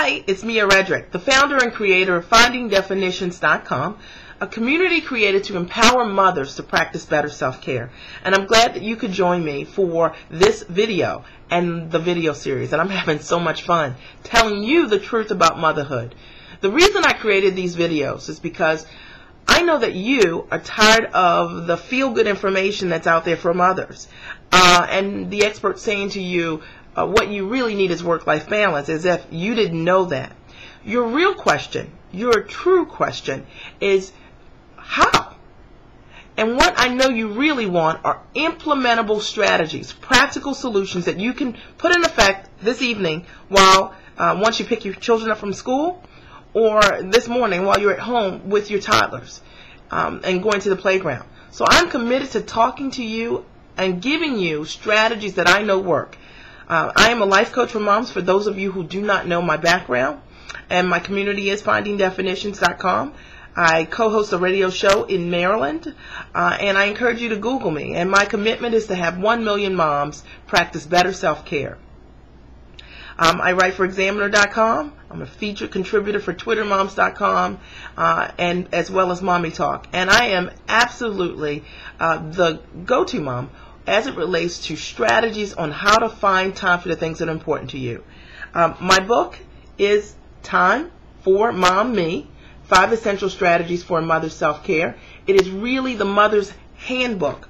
Hi, it's Mia Redrick, the founder and creator of FindingDefinitions.com, a community created to empower mothers to practice better self-care. And I'm glad that you could join me for this video and the video series. And I'm having so much fun telling you the truth about motherhood. The reason I created these videos is because I know that you are tired of the feel-good information that's out there from others. And the experts saying to you, what you really need is work-life balance, as if you didn't know that. Your real question, your true question is how? And what I know you really want are implementable strategies, practical solutions that you can put in effect this evening while once you pick your children up from school, or this morning while you're at home with your toddlers and going to the playground. So I'm committed to talking to you and giving you strategies that I know work. I am a life coach for moms, for those of you who do not know my background, and my community is FindingDefinitions.com. I co-host a radio show in Maryland, and I encourage you to Google me. And my commitment is to have 1 million moms practice better self-care. I write for Examiner.com. I'm a featured contributor for TwitterMoms.com, and as well as Mommy Talk. And I am absolutely the go-to mom as it relates to strategies on how to find time for the things that are important to you. My book is Time for Mom Me, 5 Essential Strategies for a Mother's Self-Care. It is really the mother's handbook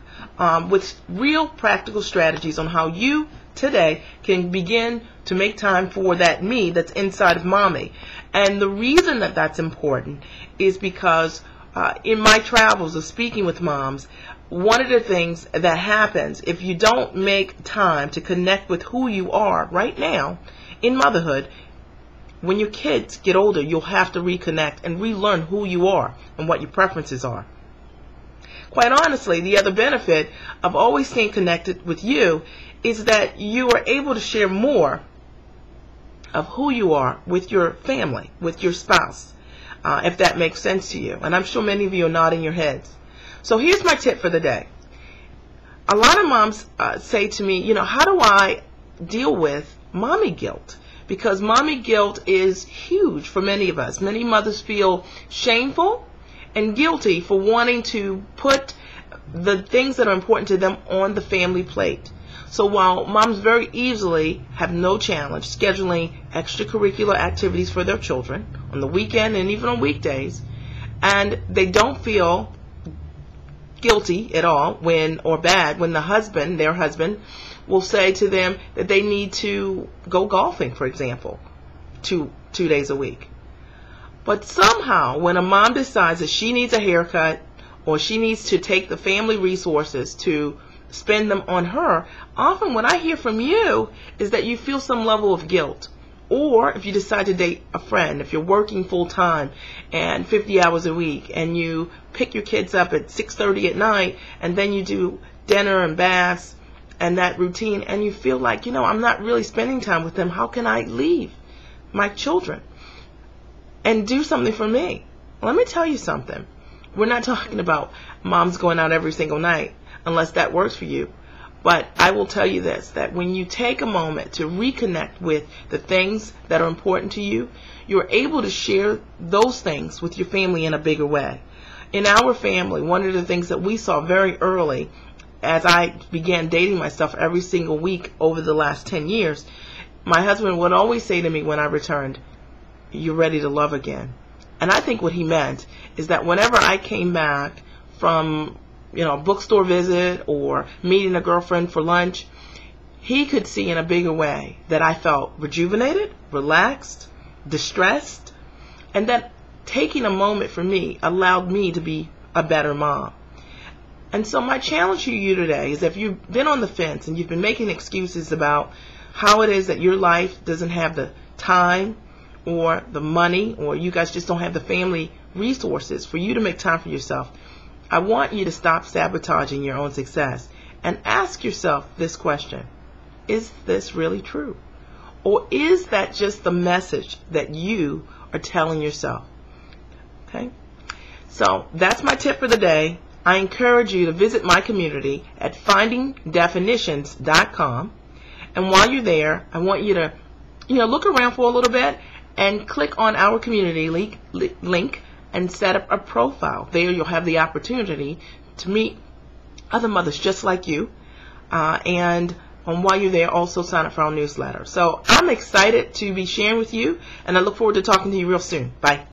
with real practical strategies on how you today can begin to make time for that me that's inside of mommy. And the reason that that's important is because in my travels of speaking with moms, one of the things that happens if you don't make time to connect with who you are right now in motherhood, when your kids get older, you'll have to reconnect and relearn who you are and what your preferences are. Quite honestly, the other benefit of always staying connected with you is that you are able to share more of who you are with your family, with your spouse, if that makes sense to you. And I'm sure many of you are nodding your heads. So here's my tip for the day. A lot of moms say to me, how do I deal with mommy guilt? Because mommy guilt is huge for many of us. Many mothers feel shameful and guilty for wanting to put the things that are important to them on the family plate. So while moms very easily have no challenge scheduling extracurricular activities for their children on the weekend and even on weekdays, and they don't feel guilty at all when their husband will say to them that they need to go golfing, for example, two days a week. But somehow when a mom decides that she needs a haircut or she needs to take the family resources to spend them on her, often what I hear from you is that you feel some level of guilt. Or if you decide to date a friend, if you're working full-time and 50 hours a week and you pick your kids up at 6:30 at night and then you do dinner and baths and that routine and you feel like, I'm not really spending time with them. How can I leave my children and do something for me? Let me tell you something. We're not talking about moms going out every single night unless that works for you. But I will tell you this, that when you take a moment to reconnect with the things that are important to you, you're able to share those things with your family in a bigger way. In our family, one of the things that we saw very early as I began dating myself every single week over the last 10 years, my husband would always say to me when I returned, "You're ready to love again." And I think what he meant is that whenever I came back from a bookstore visit or meeting a girlfriend for lunch, he could see in a bigger way that I felt rejuvenated, relaxed, distressed, and that taking a moment for me allowed me to be a better mom. And so my challenge to you today is if you've been on the fence and you've been making excuses about how it is that your life doesn't have the time or the money, or you guys just don't have the family resources for you to make time for yourself, I want you to stop sabotaging your own success and ask yourself this question. Is this really true? Or is that just the message that you are telling yourself? Okay? So that's my tip for the day. I encourage you to visit my community at FindingDefinitions.com. And while you're there, I want you to look around for a little bit and click on our community link and set up a profile. There you'll have the opportunity to meet other mothers just like you, and while you're there, also sign up for our newsletter. So I'm excited to be sharing with you, and I look forward to talking to you real soon. Bye.